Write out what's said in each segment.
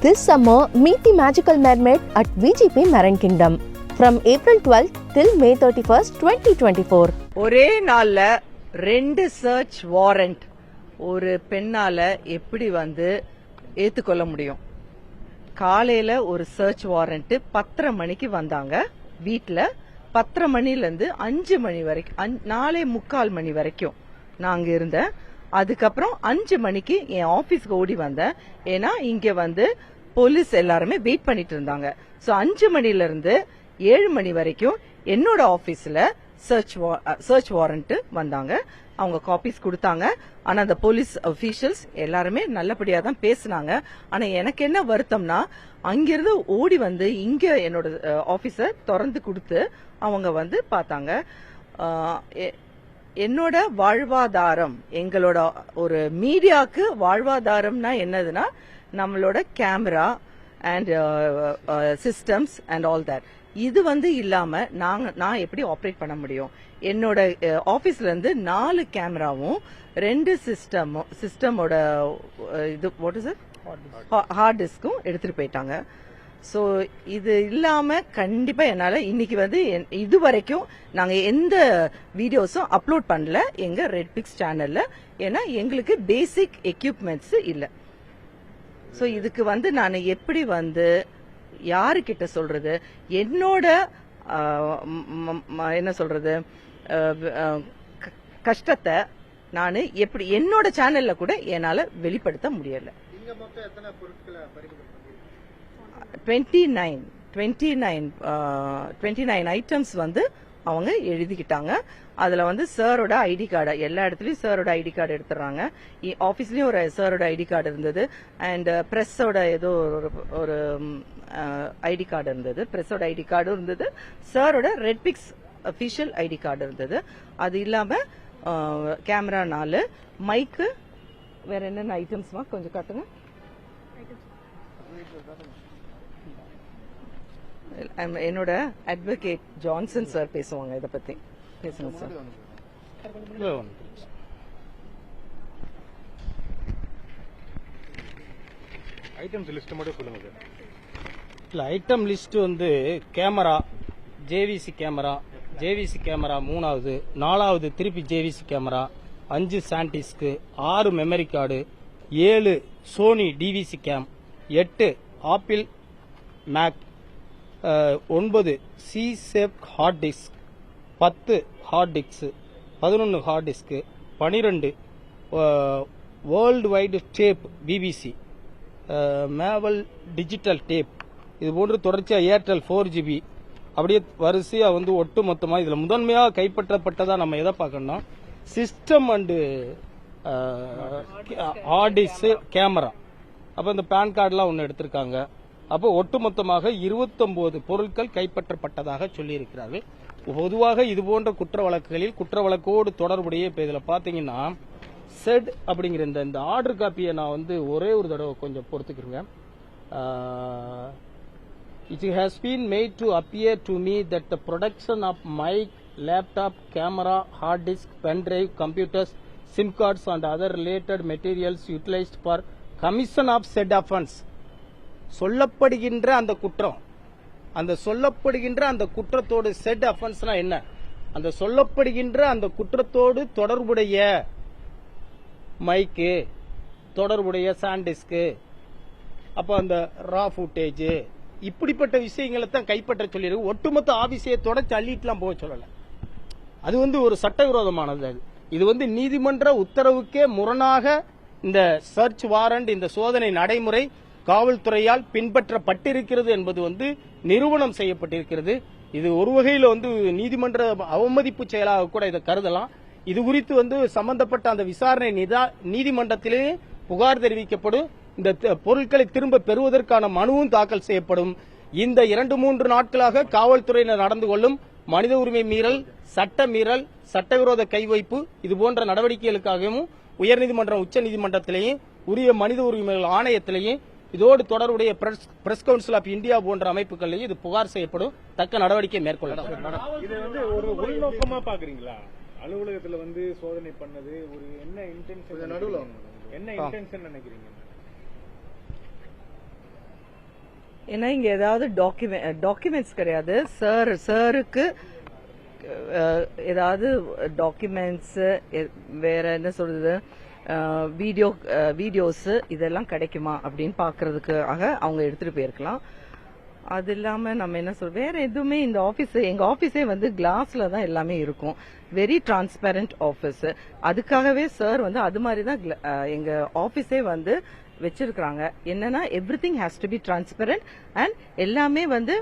This summer, meet the magical mermaid at VGP Marine Kingdom from April 12th till May 31st, 2024. ஒரே நாள்ல 2 search warrant ஒரு பெண்ணால எப்படி ஏத்துக்கொள்ள முடியும்? காலையில ஒரு சர்ச் வாரண்ட் 10:30 மணிக்கு வந்தாங்க வீட்ல. 10:30 மணில இருந்து 5 மணி வரைக்கும் 4:45 மணி வரைக்கும் நான் இருந்தேன். அதுக்கப்புறம் 5 மணிக்கு என் ஆபீஸ்க்கு ஓடி வந்தேன். ஏன்னா இங்க போலீஸ் எல்லாருமே வெயிட் பண்ணிட்டு இருந்தாங்க. சோ 5 மணில இருந்து 7 மணி வரைக்கும் என்னோட ஆபீஸ்ல சர்ச் வாரண்ட் வந்தாங்க. அவங்க காப்பீஸ் கொடுத்தாங்க. ஆனா அந்த போலீஸ் அபிஷியல்ஸ் எல்லாருமே நல்லபடியா தான் பேசினாங்க. ஆனா எனக்கு என்ன வருத்தம்னா, அங்கிருந்து ஓடி இங்க என்னோட ஆபீஸ திறந்து கொடுத்து அவங்க பார்த்தாங்க. என்னோட வாழ்வாதாரம், எங்களோட ஒரு மீடியாவுக்கு வாழ்வாதாரம்னா என்னதுன்னா நம்மளோட camera and systems and all that. இது இல்லாம நான் எப்படி ஆப்ரேட் பண்ண முடியும்? என்னோட ஆபீஸ்ல இருந்து 4 கேமராவும் 2 சிஸ்டமோட இது வாட் இஸ் ஹார்ட் டிஸ்க்கும் எடுத்துட்டு போயிட்டாங்க. சோ இது இல்லாம கண்டிப்பா என்னால இன்னைக்கு இது வரைக்கும் நாங்க எந்த வீடியோஸும் அப்லோட் பண்ணல எங்க ரெட் பிக்ஸ் சேனல்ல. ஏன்னா எங்களுக்கு பேசிக் எக்யூப்மெண்ட்ஸ் இல்ல. சோ இதுக்கு நான் எப்படி யாருக்கிட்ட சொல்றது? என்னோட என்ன சொல்றது கஷ்டத்தை நான் எப்படி என்னோட சேனல்ல கூட என்னால வெளிப்படுத்த முடியல. 29 ஐட்டம்ஸ் அவங்க எழுதிக்கிட்டாங்க. அதுல சாரோட ஐடி கார்டு, எல்லா இடத்துலயும் சாரோட ஐடி கார்டு எடுத்துறாங்க. ஆபீஸ்லயும் ஒரு சாரோட ஐடி கார்டு இருந்தது. அண்ட் பிரஸோட ஏதோ ஒரு ஐடி கார்டு இருந்தது. பிரஸோட ஐடி கார்டு இருந்தது. சாரோட ரெட் பிக்ஸ் அபிஷியல் ஐடி கார்டு இருந்தது. அது இல்லாம கேமரா 4, மைக்கு, வேற என்னென்ன ஐட்டம்ஸ்மா கொஞ்சம் காட்டுங்க. என்னோட அட்வொகேட் ஜான்சன் சார் பேசுவாங்க இத பத்தி. பேசுங்க சார். ஐட்டம்ஸ் லிஸ்ட் மட்டும் சொல்லுங்க சார். இல்ல, item list camera, JVC camera, 3வது, 4வது திருப்பி JVC camera, 5 SanDisk, 6 memory card, 7 Sony DVC cam, 8 Apple Mac, 9 C shape hard disk, 10 hard disk, 11 hard disk, 12 world wide tape BBC, மேவல் digital tape, இது போன்று தொடர்ச்சியா ஏர்டெல் 4GB, அப்படியே வரிசையா ஒட்டு மொத்தமா இதுல முதன்மையாக கைப்பற்றப்பட்டதா நம்ம எதை பார்க்கணும்னா system and hard disk, camera. அப்ப இந்த பேன் கார்டுலாம் ஒன்னு எடுத்திருக்காங்க. அப்போ ஒட்டுமொத்தமாக 29 பொருட்கள் கைப்பற்றப்பட்டதாக சொல்லியிருக்கிறார்கள். பொதுவாக இதுபோன்ற குற்ற வழக்குகளில் குற்ற வழக்கோடு தொடர்புடைய இப்ப இதுல பாத்தீங்கன்னா செட் அப்படிங்கிற இந்த ஆர்டர் காப்பியை நான் ஒரே ஒரு தடவை கொஞ்சம் பொறுத்துக்கிறேங்க. It has been made to appear to me that the production of mic, laptop, camera, hard disk, pen drive, computers, SIM cards and other related materials utilized for commission of said offense. சொல்லப்படுகின்ற அந்த குற்றம், அந்த சொல்லப்படுகின்ற அந்த குற்றத்தோடு set அஃபென்ஸ்னா என்ன? அந்த சொல்லப்படுகின்ற அந்த குற்றத்தோடு தொடர்புடைய மைக்கு, தொடர்புடைய சாண்டிஸ்க்கு, அப்ப அந்த ரா ஃபுட்டேஜ், இப்படிப்பட்ட விஷயங்களை தான் கைப்பற்ற சொல்லியிருக்கு. ஒட்டுமொத்த ஆபீஸையை தொடர்ச்சி அள்ளிட்டுலாம் போக சொல்லல. அது ஒரு சட்டவிரோதமானது. இது நீதிமன்ற உத்தரவுக்கே முரணாக இந்த சர்ச் வாரண்ட், இந்த சோதனை நடைமுறை காவல்துறையால் பின்பற்றப்பட்டிருக்கிறது என்பது நிரூபணம் செய்யப்பட்டிருக்கிறது. இது ஒரு வகையில் நீதிமன்ற அவமதிப்பு செயலாக கூட இதை கருதலாம். இது குறித்து சம்பந்தப்பட்ட அந்த விசாரணை நீதிமன்றத்திலேயே புகார் தெரிவிக்கப்படும். இந்த பொருட்களை திரும்ப பெறுவதற்கான மனுவும் தாக்கல் செய்யப்படும். இந்த 2-3 நாட்களாக காவல்துறையினர் நடந்து கொள்ளும் மனித உரிமை மீறல், சட்ட மீறல், சட்டவிரோத கைவைப்பு, இது போன்ற நடவடிக்கைகளுக்காகவும் உயர்நீதிமன்றம், உச்ச நீதிமன்றத்திலேயும் உரிய மனித உரிமைகள் ஆணையத்திலேயும் இதோடு தொடர்புடைய பிரஸ் கவுன்சில் ஆஃப் இந்தியா போன்ற அமைப்புகளிலேயும் இது புகார் செய்யப்படும். தக்க நடவடிக்கை மேற்கொள்ளப்படும். இது ஒரு உள்நோக்கமா பாக்குறீங்களா? அலுவலகத்துல சோதனை பண்ணது ஒரு என்ன இன்டென்ஷன் நினைக்கிறீங்க? ஏன்னா இங்க ஏதாவது டாக்குமெண்ட்ஸ் கிடையாது. சாருக்கு ஏதாவது டாக்குமெண்ட்ஸ், வேற என்ன சொல்றது, வீடியோஸ் இதெல்லாம் கிடைக்குமா அப்படின்னு பாக்குறதுக்காக அவங்க எடுத்துட்டு போயிருக்கலாம். அது இல்லாம நம்ம என்ன வேற எதுவுமே இந்த ஆபீஸ், எங்க ஆபீஸே வந்து கிளாஸ்ல தான் எல்லாமே இருக்கும். Very transparent office. அதுக்காகவே சார் வந்து அது மாதிரி தான் எங்க ஆபீஸே வந்து வச்சிருக்காங்க. என்னன்னா everything has to be transparent and எல்லாமே வந்து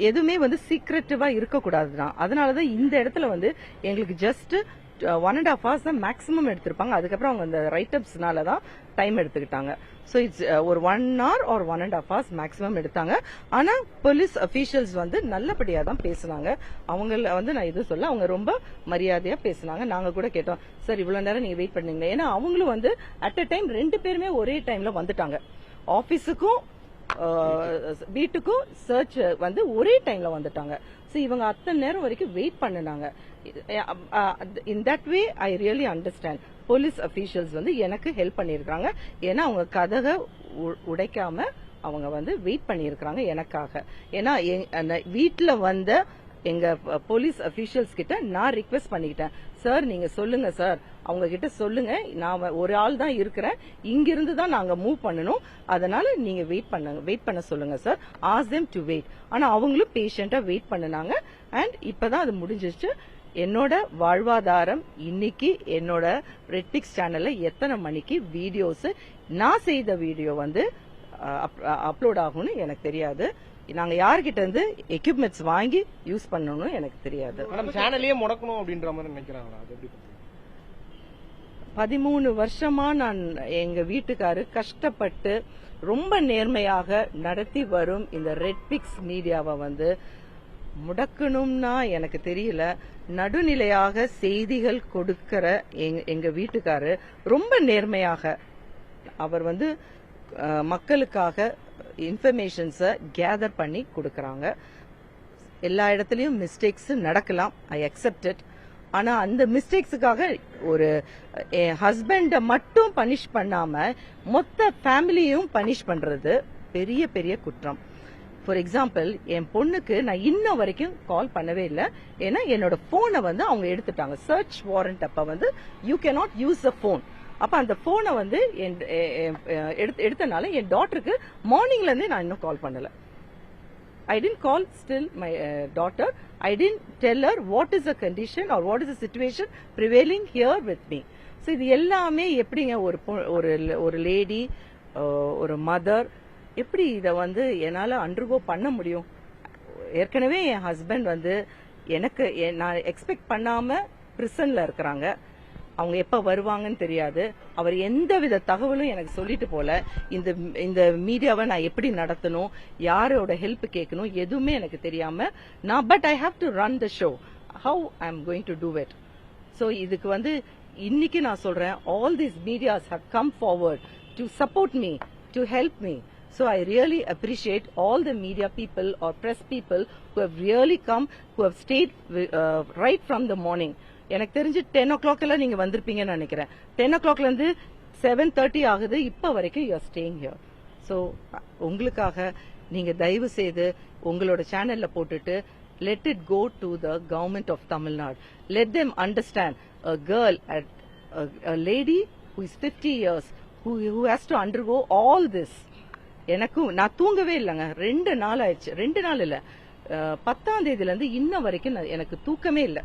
எதுவுமே வந்து சீக்ரெட்டிவா இருக்கக்கூடாதுதான். அதனாலதான் இந்த இடத்துல வந்து எங்களுக்கு ஜஸ்ட் 1.5 hours தான் மேக்ஸிமம் எடுத்திருப்பாங்க. அதுக்கப்புறம் அவங்க அந்த ரைட்டப்ஸ்னால தான் டைம் எடுத்துக்கிட்டாங்க. ஸோ இட்ஸ் ஒரு 1 hour or 1.5 hours மேக்ஸிமம் எடுத்தாங்க. ஆனா போலீஸ் அபிஷியல்ஸ் வந்து நல்லபடியா தான் பேசினாங்க. அவங்கள வந்து நான் இது சொல்ல, அவங்க ரொம்ப மரியாதையா பேசினாங்க. நாங்க கூட கேட்டோம், சார் இவ்வளவு நேரம் நீங்க வெயிட் பண்ணீங்க. ஏன்னா அவங்களும் வந்து அட் அ டைம் 2 பேருமே ஒரே டைம்ல வந்துட்டாங்க. ஆபீஸுக்கும் வீட்டுக்கும் சர்ச் வந்து ஒரே டைம்ல வந்துட்டாங்க. ஸோ இவங்க அத்தனை நேரம் வரைக்கும் வெயிட் பண்ணினாங்க. இன் that way I really understand. Police officials வந்து எனக்கு ஹெல்ப் பண்ணியிருக்காங்க. ஏன்னா அவங்க கதவை உடைக்காம அவங்க வந்து வெயிட் பண்ணியிருக்காங்க எனக்காக. ஏன்னா வீட்டுல வந்த எங்க போலீஸ் அபிஷியல்ஸ் கிட்ட நான் ரிக்வெஸ்ட் பண்ணிக்கிட்டேன், சார் நீங்க சொல்லுங்க சார், அவங்க கிட்ட சொல்லுங்க, நான் ஒரு ஆள் தான் இருக்கிறேன், இங்கிருந்து தான் நாங்க மூவ் பண்ணணும், அதனால நீங்க வெயிட் பண்ண சொல்லுங்க sir, ask them to wait. ஆனா அவங்களும் பேஷண்டா வெயிட் பண்ணுனாங்க. அண்ட் இப்பதான் அது முடிஞ்சிச்சு. என்னோட வாழ்வாதாரம் இன்னைக்கு என்னோட ரெட்பிக்ஸ் சேனல்ல எத்தனை மணிக்கு வீடியோஸ், நான் செய்த வீடியோ வந்து அப்லோட் ஆகும்னு எனக்கு தெரியாது. நாங்க யார்கிட்ட இருந்து எக்யூப்மெண்ட்ஸ் வாங்கி யூஸ் பண்ணணும்னு எனக்கு தெரியாது. சேனலையே முடக்கணும் அப்படின்ற மாதிரி நினைக்கிறாங்களா? 13 வருஷமா நான் எங்க வீட்டுக்காரு கஷ்டப்பட்டு ரொம்ப நேர்மையாக நடத்தி வரும் இந்த ரெட்பிக்ஸ் மீடியாவை வந்து முடக்கணும்னா எனக்கு தெரியல. நடுநிலையாக செய்திகள் கொடுக்கிற எங்க வீட்டுக்காரு ரொம்ப நேர்மையாக அவர் வந்து மக்களுக்காக இன்ஃபர்மேஷன்ஸை கேதர் பண்ணி கொடுக்கறாங்க. எல்லா இடத்துலயும் மிஸ்டேக்ஸ் நடக்கலாம், ஐ அக்செப்ட் இட். ஆனா அந்த மிஸ்டேக்ஸுக்காக ஒரு ஹஸ்பண்ட மட்டும் பனிஷ் பண்ணாம மொத்த ஃபேமிலியும் பனிஷ் பண்றது பெரிய பெரிய குற்றம். ஃபார் எக்ஸாம்பிள், என் பொண்ணுக்கு நான் இன்ன வரைக்கும் கால் பண்ணவே இல்லை. ஏன்னா என்னோட போனை வந்து அவங்க எடுத்துட்டாங்க. சர்ச் வாரண்ட் அப்ப வந்து you cannot use the phone. அப்ப அந்த போனை வந்து எடுத்தனால என் டாட்டருக்கு மார்னிங்ல இருந்தே நான் இன்னும் கால் பண்ணல. I didn't call still my daughter. I didn't tell her what is the condition or what is the situation prevailing here with me. So இது எல்லாமே எப்படிங்க ஒரு லேடி, ஒரு மதர் எப்படி இத வந்து என்னால அண்டர்கோ பண்ண முடியும்? ஏற்கனவே என் ஹஸ்பண்ட் வந்து எனக்கு நான் எக்ஸ்பெக்ட் பண்ணாம பிரிசன்ல இருக்கிறாங்க. அவங்க எப்ப வருவாங்கன்னு தெரியாது. அவர் எந்தவித தகவலும் எனக்கு சொல்லிட்டு போல. இந்த மீடியாவை நான் எப்படி நடத்தணும், யாரோட ஹெல்ப் கேட்கணும், எதுவுமே எனக்கு தெரியாம நான் but I have to run the show. How I am going to do it? So இதுக்கு வந்து இன்னைக்கு நான் சொல்றேன், all these medias have come forward to support me, to help me. So I really appreciate all the media people or press people who have really come, who have stayed right from the morning. எனக்கு தெரிஞ்சு 10 o'clock எல்லாம் நீங்க வந்திருப்பீங்கன்னு நினைக்கிறேன். 10 o'clockல இருந்து 7:30 ஆகுது, இப்ப வரைக்கும் you are staying here. So உங்களுக்காக நீங்க தயவு செய்து உங்களோட சேனல்ல போட்டுட்டு let it go to the government of Tamil Nadu. Let them understand a girl, a lady who is 50 years, who has to undergo all this. நான் தூங்கவே இல்லைங்க. 2 நாள் ஆயிடுச்சு. 2 நாள் இல்ல, 10ஆம் தேதியில இருந்து இன்ன வரைக்கும் எனக்கு தூக்கமே இல்ல.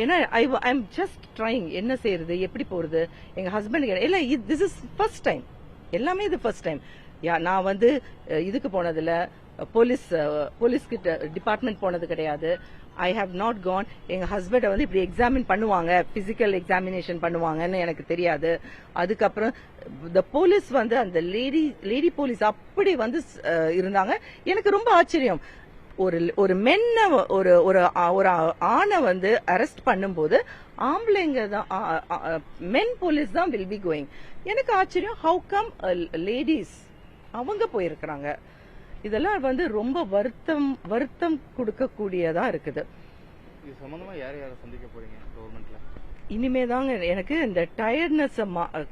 ஏன்னா ஐ எம் ஜஸ்ட் ட்ரைங். என்ன செய்யறது, எப்படி போறது? எங்க ஹஸ்பண்ட் இல்ல, திஸ் இஸ் ஃபர்ஸ்ட் டைம், எல்லாமே இது ஃபர்ஸ்ட் டைம். நான் வந்து இதுக்கு போனதுல போலீஸ் கிட்ட டிபார்ட்மெண்ட் போனது கிடையாது. I have not gone. எங்க ஹஸ்பண்ட வந்து இப்படி எக்ஸாமின் பண்ணுவாங்க, பிசிக்கல் எக்ஸாமினேஷன் பண்ணுவாங்கன்னு எனக்கு தெரியாது. அதுக்கப்புறம் த போலீஸ் வந்து அந்த லேடி போலீஸ் அப்படி வந்து இருந்தாங்க. எனக்கு ரொம்ப ஆச்சரியம். ஒரு மென்ன ஒரு ஆணை வந்து அரெஸ்ட் பண்ணும்போது ஆம்பளைங்க தான், மென் போலீஸ் தான் வில் பி கோயிங். எனக்கு ஆச்சரியம், ஹவு கம் லேடிஸ் அவங்க போயிருக்கிறாங்க. இதெல்லாம் வந்து ரொம்ப வருத்தம் கொடுக்கக்கூடியதா இருக்குது. இது சம்பந்தமா யார சந்திக்க போறீங்க கவர்மெண்ட்ல? இனிமே தாங்க எனக்கு இந்த டயர்ட்னஸ்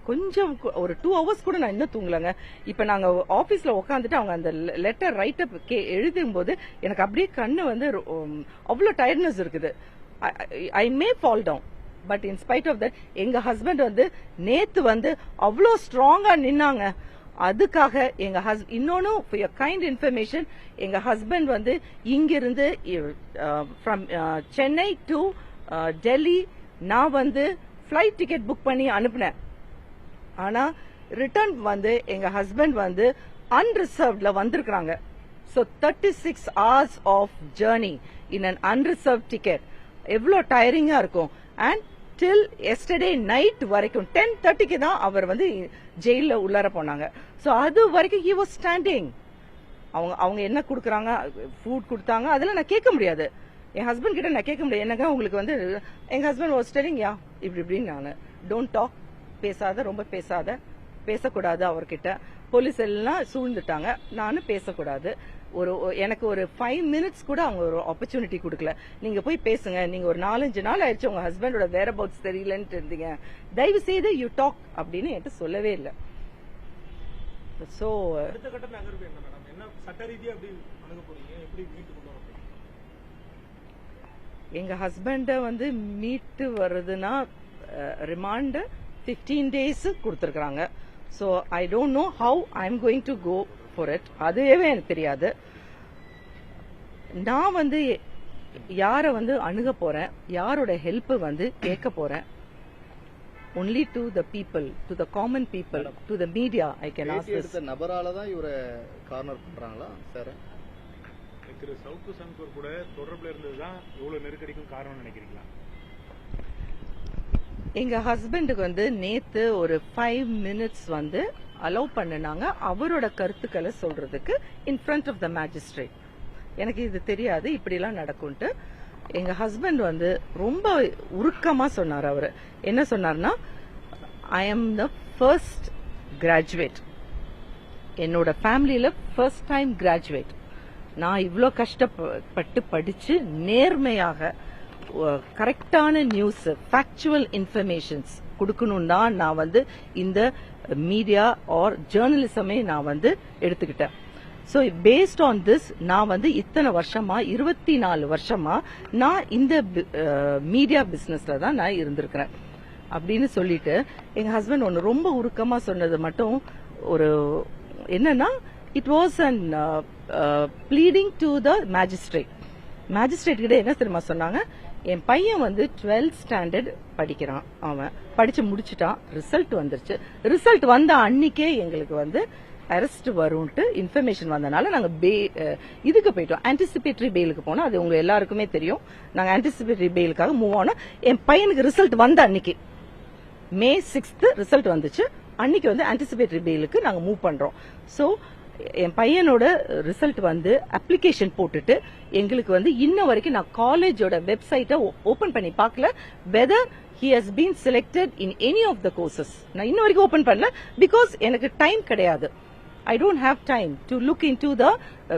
கொஞ்சம் ஒரு 2 hours கூட நான் இன்னும் தூங்கலங்க. இப்ப நாங்க ஆபீஸ்ல உட்காந்துட்டு அவங்க அந்த லெட்டர் ரைட் அப் எழுதும் போது எனக்கு அப்படியே கண்ணு வந்து அவ்வளவு டயர்ட்னஸ் இருக்குது. I may fall down, but in spite of that எங்க ஹஸ்பண்ட் வந்து நேத்து வந்து அவ்வளோ ஸ்ட்ராங்கா நின்னாங்க. அதுக்காக எங்க இன்னொன்னு ஃபார் யுவர் கைண்ட் இன்ஃபர்மேஷன், எங்க ஹஸ்பண்ட் வந்து இங்கிருந்து ஃப்ரம் சென்னை டு டெல்லி நான் வந்து ஃபிளைட் டிக்கெட் புக் பண்ணி அனுப்புனேன். ஆனா ரிட்டர்ன் வந்து எங்க ஹஸ்பண்ட் வந்து அன்ரிசர்வ்ட்ல வந்திருக்காங்க. So 36 hours of journey in an unreserved ticket. எவ்வளோ டயரிங்கா இருக்கும். அண்ட் டில் எஸ்டர்டே நைட் வரைக்கும் 10:30க்கு தான் அவர் வந்து ஜெயில உள்ளார போனாங்க. ஸோ அது வரைக்கும் he was standing. அவங்க என்ன கொடுக்குறாங்க, ஃபுட் கொடுத்தாங்க, அதெல்லாம் நான் கேட்க முடியாது. என் ஹஸ்பண்ட் கிட்ட நான் கேட்க முடியாது. என்னங்க உங்களுக்கு வந்து எங்க ஹஸ்பண்ட் வாஸ் டெல்லிங் யா இப்படின்னு நான் டோன்ட் டாக், பேசாத, ரொம்ப பேசாத, பேசக்கூடாது அவர்கிட்ட. போலீஸ் எல்லாம் சூழ்ந்துட்டாங்க, நானும் பேசக்கூடாது. எனக்கு ஒரு 5 minutes கூட அவங்க ஒரு ஆப்பர்ச்சுனிட்டி கொடுக்கல. நீங்க போய் பேசுங்க, நீங்க ஒரு 4-5 நாள் ஆயிடுச்சு உங்க ஹஸ்பண்டோட வேர் அபவுட்ஸ் தெரியலன்னு இருந்தீங்க, தயவு செய்து யூ டாக் அப்படின்னு என்கிட்ட சொல்லவே இல்லை. ஸோ அடுத்த கட்ட நகர்வு என்ன மேடம்? என்ன சட்ட ரீதியா எப்படி அணுக போறீங்க? எப்படி மீட்டு கொண்டு வர போறீங்க? எங்க ஹஸ்பண்ட வந்து மீட்டு வருதுன்னா ரிமாண்ட் 15 days கொடுத்துருக்காங்க. So I don't know how I am going to go for it. அதுவே எனக்கு தெரியாது. நான் வந்து யாரை வந்து அணுக போறேன், யாரோட ஹெல்ப் வந்து கேட்க போறேன், only to the people, to the common people, to the media I can ask this. எடுத்த நபரால தான் இவரை கார்னர் பண்றாங்களா சார்? திரு சவுக்கு சங்கர் கூட தொடர்புல இருந்ததுதான் இவ்வளவு நெருக்கடிக்கும் காரணம் நினைக்கிறீங்களா? எங்க ஹஸ்பண்டுக்கு வந்து நேத்து ஒரு 5 minutes வந்து அலோவ் பண்ணினாங்க அவரோட கருத்துக்களை சொல்றதுக்கு in front of the magistrate. எனக்கு இது தெரியாது இப்படிலாம் நடக்கும்ட்டு. எங்க ஹஸ்பண்ட் வந்து ரொம்ப உருக்கமா சொன்னார். அவரு என்ன சொன்னார்னா, I am the first graduate, என்னோட ஃபேமிலியில ஃபர்ஸ்ட் டைம் கிராஜுவேட். நான் இவ்வளோ கஷ்டப்பட்டு படிச்சு நேர்மையாக கரெக்டான நியூஸ், ஃபேக்சுவல் இன்ஃபர்மேஷன்ஸ் கொடுக்கணும் தான் நான் வந்து இந்த மீடியா ஆர் ஜேர்னலிசமே நான் வந்து எடுத்துக்கிட்டேன். ஸோ பேஸ்ட் ஆன் திஸ் நான் வந்து இத்தனை வருஷமா 24 வருஷமா நான் இந்த மீடியா பிசினஸ்ல தான் நான் இருந்திருக்கிறேன் அப்படின்னு சொல்லிட்டு எங்க ஹஸ்பண்ட் ஒன்று ரொம்ப உருக்கமா சொன்னது மட்டும் ஒரு என்னன்னா, it was an bleeding to the magistrate. Magistrate கிட்ட என்ன தெரியுமா சொன்னாங்க, என் பையன் வந்து 12th standard படிக்கிறான், அவன் படிச்சு முடிச்சுட்டான், ரிசல்ட் வந்துருச்சு, ரிசல்ட் வந்த அன்னைக்கே எங்களுக்கு வந்து அரெஸ்ட் வரும்ட்டு இன்ஃபர்மேஷன் வந்தனால நாங்க இதுக்கு போயிட்டோம், ஆன்டிசிபேட்டரி பெயிலுக்கு போனோம். அது உங்க எல்லாருக்குமே தெரியும். நாங்க ஆன்டிசிபேட்டரி பெயிலுக்காக மூவ் ஆனோம். என் பையனுக்கு ரிசல்ட் வந்த அன்னைக்கு May 6th ரிசல்ட் வந்துச்சு. அன்னைக்கு வந்து ஆன்டிசிபேட்டரி பெயிலுக்கு நாங்க மூவ் பண்றோம். ஸோ என் பையனோட ரிசல்ட் வந்து அப்ளிகேஷன் போட்டுட்டு எங்களுக்கு வந்து இன்ன வரைக்கும் நான் காலேஜோட வெப்சைட்டை ஓபன் பண்ணி பார்க்கல weather he has been selected in any of the courses. நான் இன்ன வரைக்கும் ஓபன் பண்ணல, பிகாஸ் எனக்கு டைம் கிடையாது. I don't have time to look into the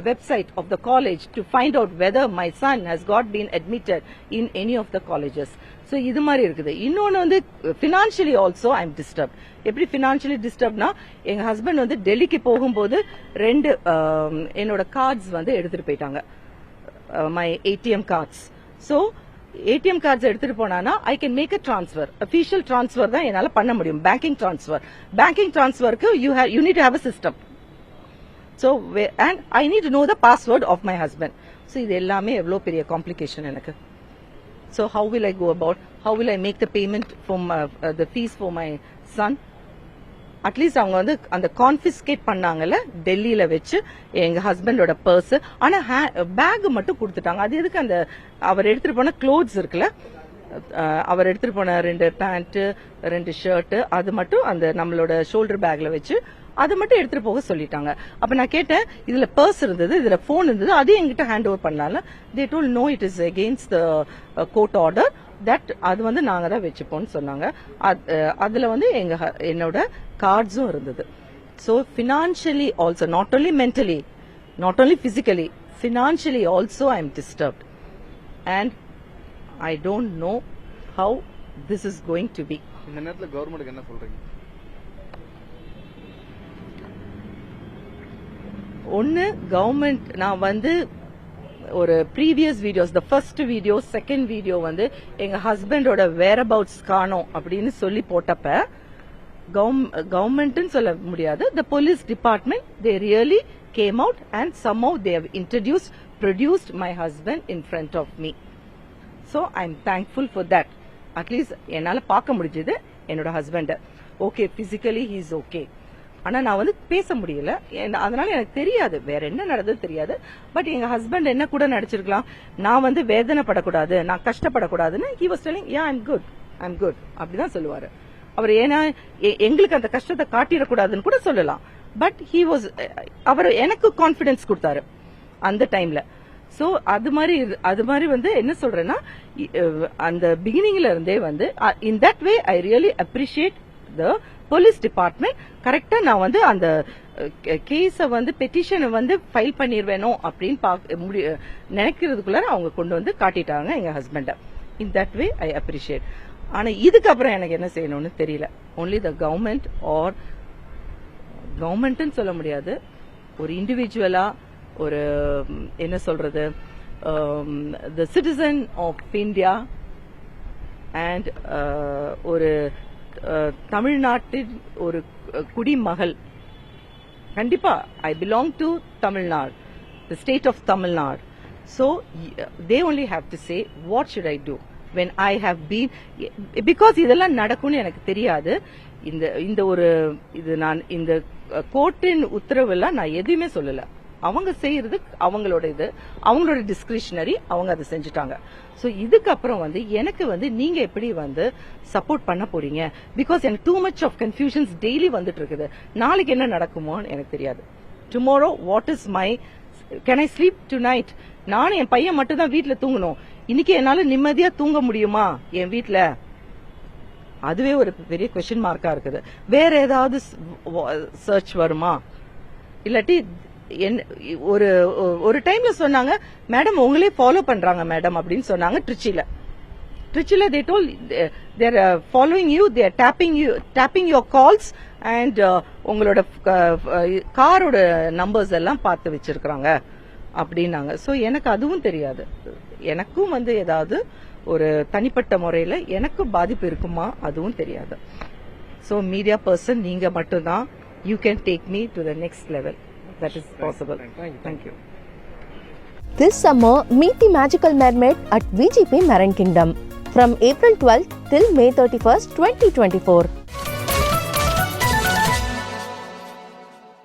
website of the college to find out whether my son has been admitted in any of the colleges. So இது மாதிரி இருக்குது. இன்னொன்னு வந்து financially also I am disturbed. எப்படி financially disturbedனா, எங்க husband வந்து டெல்லிக்கு போகும்போது 2 என்னோட கார்ட்ஸ் வந்து எடுத்துட்டு போயிட்டாங்க, my ATM cards. So ATM cards எடுத்துட்டு போனானா I can make a transfer. Official transfer தான் என்னால பண்ண முடியும். Banking transfer. Banking transferக்கு you need to have a system. So and I need to know the password of my husband. So இது எல்லாமே எவ்வளவு பெரிய காம்ப்ளிகேஷன் எனக்கு. So how will I go about? How will I make the payment for the fees for my son? At least அவங்க வந்து அந்த கான்பிஸ்கேட் பண்ணாங்கல்ல டெல்லியில வச்சு எங்க ஹஸ்பண்டோட பர்ஸ், ஆனா பேக் மட்டும் கொடுத்துட்டாங்க. அது எதுக்கு? அந்த அவர் எடுத்துட்டு போன க்ளோத்ஸ் இருக்குல்ல, அவர் எடுத்துட்டு போன 2 பேண்ட் 2 ஷர்ட், அது மட்டும் அந்த நம்மளோட ஷோல்டர் பேக்ல வச்சு அது மட்டும் எடுத்துட்டு போக சொல்லிட்டாங்க. அப்ப நான் கேட்டேன், இதுல பர்ஸ் இருந்தது, இதுல போன் இருந்தது, அதையும் எங்கிட்ட ஹேண்ட் ஓவர் பண்ணலாம்ல. They told no, it is against the court order, that அது வந்து நாங்க தான் வச்சுப்போம்னு சொன்னாங்க. அதுல வந்து என்னோட கார்ட்ஸும் இருந்தது. So financially also, not only mentally, not only physically, financially also I am disturbed. And I don't know how this is going to be. இந்த நேரத்துல கவர்மெண்ட்டுக்கு என்ன சொல்றீங்க? ஒன்னு கவர்மெண்ட், நான் வந்து ஒரு previous videos, the first video, second video வந்து எங்க ஹஸ்பண்டோட வேர் அபவுட்ஸ் காணோம் அப்படின்னு சொல்லி போட்டப்ப கவர்மெண்ட்னு சொல்ல முடியாது, the police department, they really came out and somehow they have produced my husband in front of me. So I'm thankful for that. At least என்னால பார்க்க முடிஞ்சது என்னோட husband. Okay, physically he is okay. ஆனா நான் வந்து பேச முடியல, அதனால எனக்கு தெரியாது வேற என்ன நடந்தது தெரியாது. பட் எங்க ஹஸ்பண்ட் என்ன கூட நடிச்சிருக்கலாம், நான் வந்து வேதனைப்படக்கூடாது, நான் கஷ்டப்படக்கூடாதுன்னு he was telling, yeah, I'm good அப்படிதான் சொல்லுவாரு அவர். ஏன்னா எங்களுக்கு அந்த கஷ்டத்தை காட்டிடக்கூடாதுன்னு கூட சொல்லலாம். பட் அவர் எனக்கு கான்பிடன்ஸ் கொடுத்தாரு அந்த டைம்ல. சோ அது மாதிரி வந்து என்ன சொல்றேன்னா, அந்த பிகினிங்ல இருந்தே வந்து இன் that way I really appreciate the police department. கரெக்டா நான் வந்து அந்த கேஸ வந்து பெட்டிஷனை வந்து ஃபைல் பண்ணிடுவேனோ அப்படின்னு நினைக்கிறதுக்குள்ள அவங்க கொண்டு வந்து காட்டிட்டாங்க எங்க husband. In that way I appreciate. ஆனா இதுக்கப்புறம் எனக்கு என்ன செய்யணும்னு தெரியல. ஒன்லி த கவர்மெண்ட் ஆர் கவர்மெண்ட்னு சொல்ல முடியாது, ஒரு இண்டிவிஜுவலா, ஒரு என்ன சொல்றது, the citizen of India and ஒரு தமிழ்நாட்டின் ஒரு குடிமகள். கண்டிப்பா I belong to Tamil Nadu, the state of Tamil Nadu. So they only have to say what should I do when I have been, because இதெல்லாம் நடக்கும்னு எனக்கு தெரியாது. இந்த ஒரு நான் இந்த கோர்ட்டின் உத்தரவெல்லாம் நான் எதுவுமே சொல்லல. அவங்க செய்யறது அவங்களோட டிஸ்கிரிஷனரி, அவங்க அதை செஞ்சுட்டாங்க. சோ இதுக்கப்புறம் வந்து எனக்கு வந்து நீங்க எப்படி வந்து சப்போர்ட் பண்ண போறீங்க? பிகாஸ் எனக்கு too much of confusions daily வந்துட்டு இருக்குது. நாளைக்கு என்ன நடக்குமோன்னு எனக்கு தெரியாது. Tomorrow what is my, can I sleep tonight? நானும் என் பையன் மட்டும் தான் வீட்டுல தூங்கணும். இன்னைக்கு என்னால நிம்மதியா தூங்க முடியுமா என் வீட்டுல? அதுவே ஒரு பெரிய கொஸ்டின் மார்க்கா இருக்குது. வேற ஏதாவது சர்ச் வருமா? இல்லாட்டி ஒரு டைம்ல சொன்னாங்க, மேடம் உங்களே ஃபாலோ பண்றாங்க மேடம் அப்படின்னு சொன்னாங்க. ட்ரிச்சில they told they're following you, they're tapping your calls and உங்களோட காரோட நம்பர்ஸ் எல்லாம் பார்த்து வச்சிருக்காங்க அப்படின்னாங்க. சோ எனக்கு அதுவும் தெரியாது. எனக்கும் வந்து ஏதாவது ஒரு தனிப்பட்ட முறையில எனக்கு பாதிப்பு இருக்குமா அதுவும் தெரியாது. சோ மீடியா பர்சன் நீங்க மட்டும்தான், you can take me to the next level. That is possible. Thank you. This summer, meet the magical mermaid at VGP Marine Kingdom from April 12th till May 31st, 2024.